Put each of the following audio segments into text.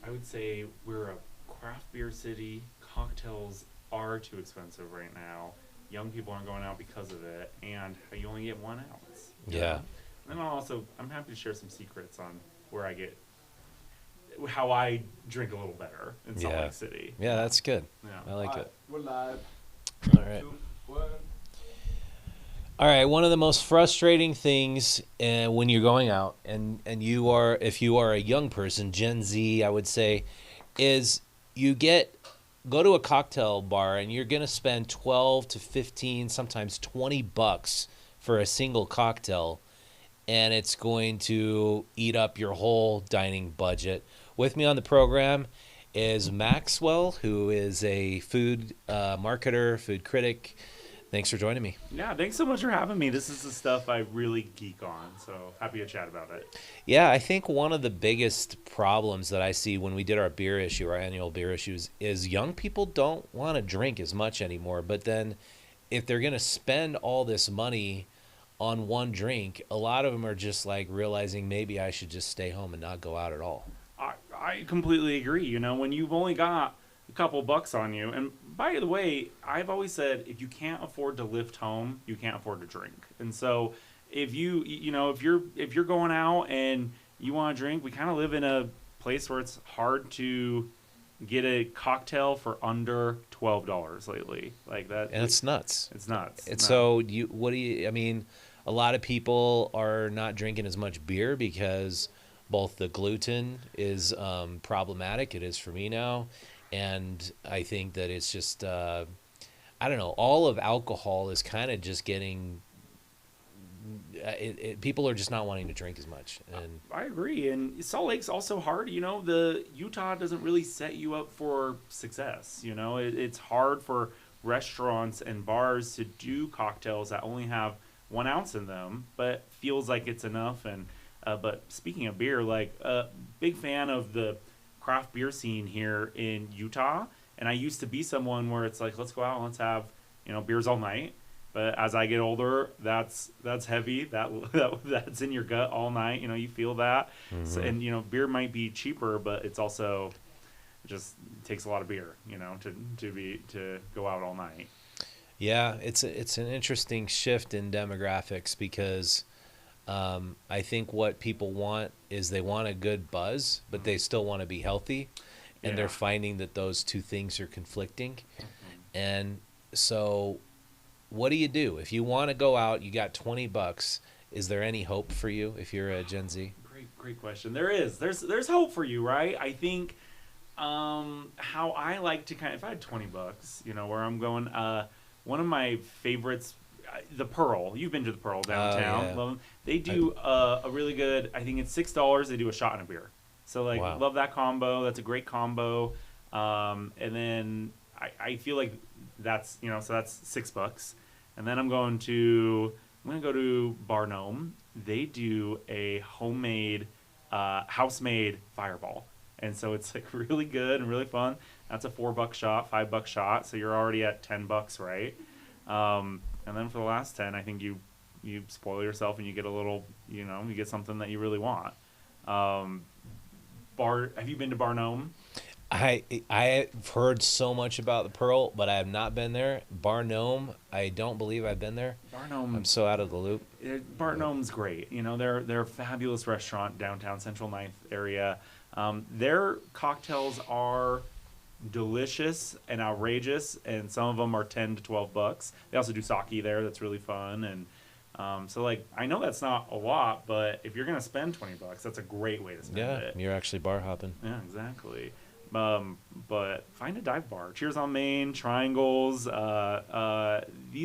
I would say we're a craft beer city. Cocktails are too expensive right now. Young people aren't going out because of it, and you only get 1 ounce. You Yeah. know. And then I'm happy to share some secrets on where I get how I drink a little better in Salt Yeah. Lake City. Yeah, that's good. Yeah. I like Alright, it. we're live. All right. 2, 1. All right. One of the most frustrating things when you're going out, and if you are a young person, Gen Z, I would say, is you go to a cocktail bar and you're gonna spend 12 to 15, sometimes $20 for a single cocktail, and it's going to eat up your whole dining budget. With me on the program is Maxwell, who is a food marketer, food critic. Thanks for joining me. Yeah, thanks so much for having me. This is the stuff I really geek on, so happy to chat about it. Yeah, I think one of the biggest problems that I see when we did our beer issue, our annual beer issues, is young people don't want to drink as much anymore. But then if they're going to spend all this money on one drink, a lot of them are just like realizing maybe I should just stay home and not go out at all. I completely agree. You know, when you've only got a couple bucks on you, and by the way, I've always said if you can't afford to lift home, you can't afford to drink. And so if if you're going out and you want to drink, we kind of live in a place where it's hard to get a cocktail for under $12 lately. Like that, And it's nuts. it's nuts. And No. so I mean, a lot of people are not drinking as much beer because both the gluten is problematic. It is for me now. And I think that it's just, I don't know, all of alcohol is kind of just getting, people are just not wanting to drink as much. And I agree. And Salt Lake's also hard. You know, the Utah doesn't really set you up for success. You know, it's hard for restaurants and bars to do cocktails that only have 1 ounce in them, but feels like it's enough. And but speaking of beer, like big fan of the craft beer scene here in Utah. And I used to be someone where it's like, let's go out and let's have beers all night. But as I get older, that's heavy. That's in your gut all night. You know, you feel that. So, and beer might be cheaper, but it's also just takes a lot of beer. You know, to go out all night. yeah, it's an interesting shift in demographics because I think what people want is they want a good buzz, but they still want to be healthy. And they're Yeah. finding that those two things are conflicting. And so what do? If you want to go out, you got $20. Is there any hope for you if you're a Gen Z? Great question. There's hope for you, right? I think how I like to if I had $20, where I'm going. One of my favorites, the Pearl. You've been to the Pearl downtown. yeah. Love 'em. They do a really good. I think it's $6. They do a shot and a beer. So like, Wow. love that combo. That's a great combo. And then I feel like that's so that's $6. And then I'm gonna go to Barnum. They do a homemade, house-made Fireball, and so it's like really good and really fun. That's a $4 shot, $5 shot, so you're already at $10, right? And then for the last 10, I think you spoil yourself and you get a little, you get something that you really want. Have you been to Barnum? I've heard so much about the Pearl, but I have not been there. Barnum, I don't believe I've been there. Barnum. I'm so out of the loop. Barnum's great. They're a fabulous restaurant downtown Central Ninth area. Their cocktails are delicious and outrageous, and some of them are $10 to $12. They also do sake there. That's really fun, and so like I know that's not a lot, but if you're gonna spend $20, that's a great way to spend Yeah, it. you're actually bar hopping. Yeah, exactly. But find a dive bar. Cheers on Main, Triangles. These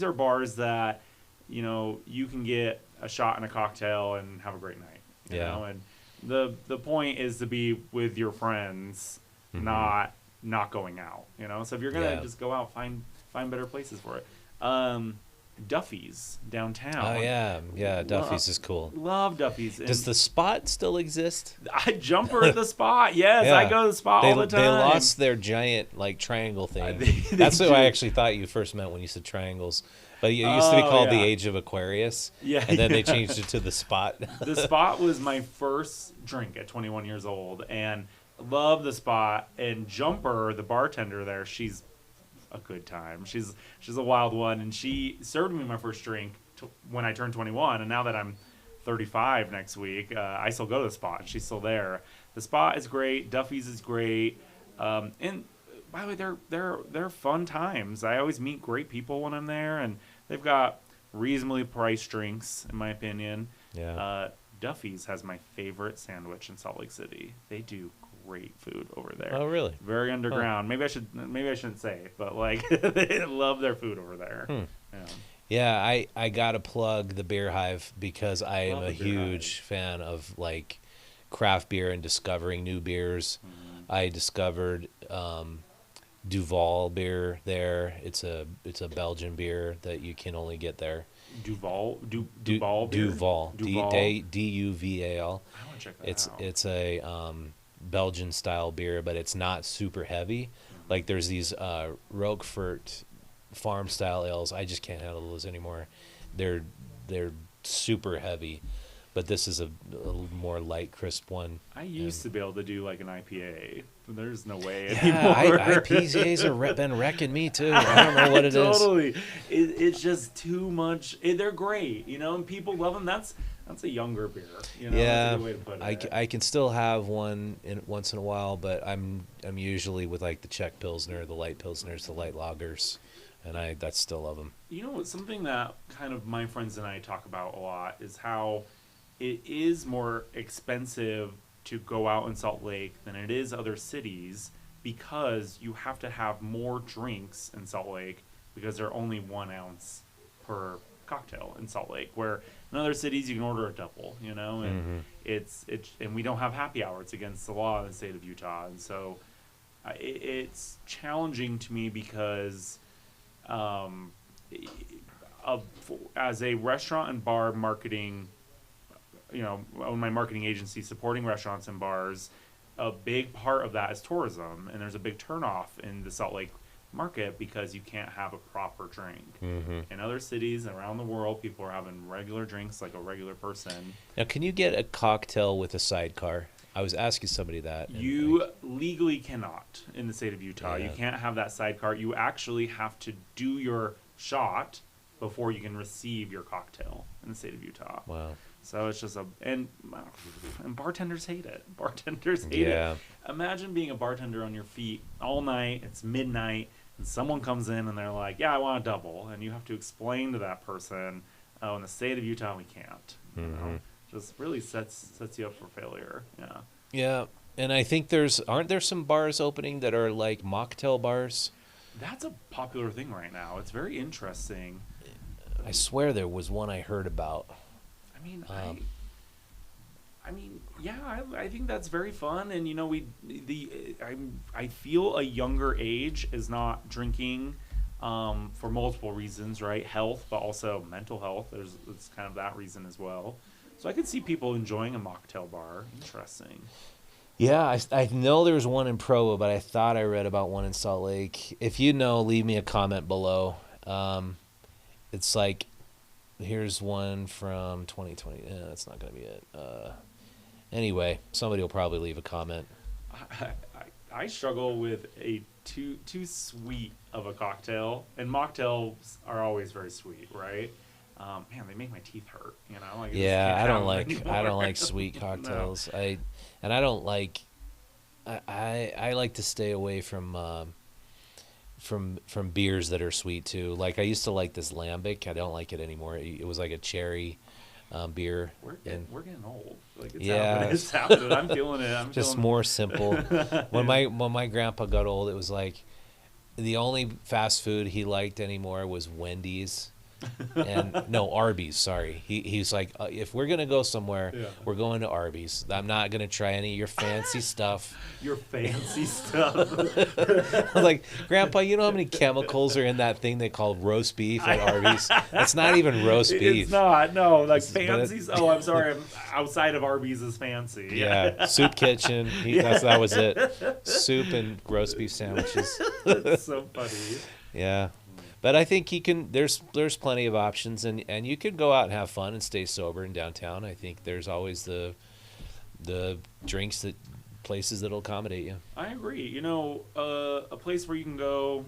are bars that, you can get a shot and a cocktail and have a great night. You Yeah. know? And the point is to be with your friends, not going out. So if you're gonna Yeah. just go out, find better places for it. Duffy's downtown. Oh, yeah, Duffy's is cool. Love Duffy's. Does the Spot still exist? I jumper at the Spot. Yes, Yeah. I go to the Spot all the time. They lost their giant triangle thing. They That's what do. I actually thought you first meant when you said triangles. But it used to be called the yeah. Age of Aquarius. Yeah, And then they yeah. changed it to the Spot. The Spot was my first drink at 21 years old, and Love the spot. And Jumper, the bartender there, she's a good time. She's a wild one, and she served me my first drink when I turned 21. And now that I'm 35 next week, I still go to the spot. She's still there. The spot is great. Duffy's is great. And by the way, they're fun times. I always meet great people when I'm there, and they've got reasonably priced drinks, in my opinion. Yeah. Duffy's has my favorite sandwich in Salt Lake City. They do great food over there. Oh, really? Very underground. Maybe I shouldn't say, but like they love their food over there. Yeah. Yeah, I gotta plug the Beer Hive because I am Love a the Beer huge fan of like craft beer and discovering new beers. I discovered Duval beer there. It's a Belgian beer that you can only get there. Duval beer? Duval. Duval. Duval. I want to check that It's out. it's a Belgian style beer, but it's not super heavy. Like there's these Roquefort farm style ales. I just can't handle those anymore. They're super heavy, but this is a more light, crisp one. I used to be able to do like an IPA. But there's no way Yeah, anymore. IPAs have been wrecking me too. I don't know what it is. Totally. It's just too much. They're great, and people love them. That's a younger beer. That's Yeah, a good way to put it. I can still have one once in a while, but I'm usually with like the Czech Pilsner, the light Pilsners, the light lagers, and I still love them. Something that kind of my friends and I talk about a lot is how it is more expensive to go out in Salt Lake than it is other cities because you have to have more drinks in Salt Lake because they're only 1 ounce per cocktail in Salt Lake, where in other cities you can order a double, and it's and we don't have happy hour. It's against the law in the state of Utah, and so it's challenging to me because as a restaurant and bar marketing, own my marketing agency supporting restaurants and bars, a big part of that is tourism, and there's a big turnoff in the Salt Lake market because you can't have a proper drink. In other cities around the world, people are having regular drinks like a regular person. Now, can you get a cocktail with a sidecar? I was asking somebody that. and You legally cannot in the state of Utah. Yeah. You can't have that sidecar. You actually have to do your shot before you can receive your cocktail in the state of Utah. Wow. So it's just and bartenders hate it. Bartenders hate Yeah. it. Imagine being a bartender on your feet all night. It's midnight, and someone comes in and they're like, "Yeah, I want a double," and you have to explain to that person, "Oh, in the state of Utah, we can't." Just really sets you up for failure. Yeah. Yeah, and I think aren't there some bars opening that are like mocktail bars? That's a popular thing right now. It's very interesting. I swear there was one I heard about. I mean, yeah, I think that's very fun, and I feel a younger age is not drinking, for multiple reasons, right? Health, but also mental health. It's kind of that reason as well. So I could see people enjoying a mocktail bar. Interesting. Yeah, I know there's one in Provo, but I thought I read about one in Salt Lake. If you know, leave me a comment below. It's like, here's one from 2020. That's not going to be it. Anyway, somebody will probably leave a comment. I struggle with a too sweet of a cocktail, and mocktails are always very sweet, right? Man, they make my teeth hurt. Like, Yeah, I don't like anymore. sweet cocktails. No. I don't like. I like to stay away from beers that are sweet too. Like I used to like this Lambic. I don't like it anymore. It was like a cherry beer. We're getting old. Like it's Yeah. happening. It's happening. I'm feeling it. I'm Just feeling more simple. When my grandpa got old, it was like the only fast food he liked anymore was Wendy's. And no, Arby's, sorry. He's like, if we're gonna go somewhere, Yeah. we're going to Arby's. I'm not gonna try any of your fancy stuff. your fancy stuff. I was like, Grandpa, you know how many chemicals are in that thing they call roast beef at Arby's? It's not even roast beef. It's not. No, like But it- fancy. Oh, I'm sorry. Outside of Arby's is fancy. Yeah, soup kitchen. That was it. Soup and roast beef sandwiches. That's so funny. Yeah, but I think there's plenty of options, and you could go out and have fun and stay sober in downtown. I think there's always the drinks that places that'll accommodate you. I agree. You know, a place where you can go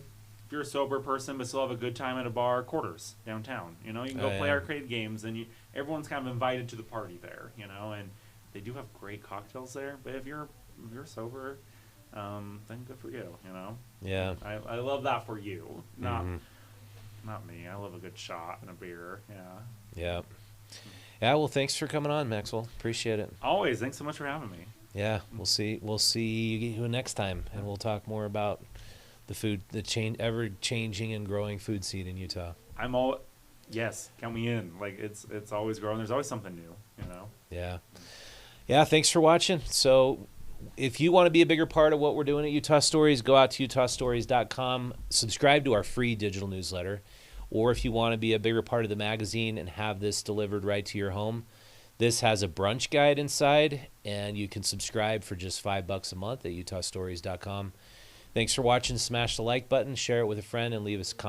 if you're a sober person but still have a good time at a bar, Quarters downtown. You know, you can go play yeah. arcade games, and everyone's kind of invited to the party there. You know, and they do have great cocktails there. But if you're sober, then good for you. You know. Yeah. I love that for you, not Mhm. not me. I love a good shot and a beer. Yeah. Yeah. Yeah. Well, thanks for coming on, Maxwell. Appreciate it. Always. Thanks so much for having me. Yeah. We'll see. We'll see you next time, and we'll talk more about the food, the ever changing and growing food scene in Utah. Yes, count me in. Like it's always growing. There's always something new. You know. Yeah. Yeah. Thanks for watching. So, if you want to be a bigger part of what we're doing at Utah Stories, go out to utahstories.com, subscribe to our free digital newsletter, or if you want to be a bigger part of the magazine and have this delivered right to your home, this has a brunch guide inside, and you can subscribe for just $5 a month at utahstories.com. Thanks for watching. Smash the like button, share it with a friend, and leave us a comment.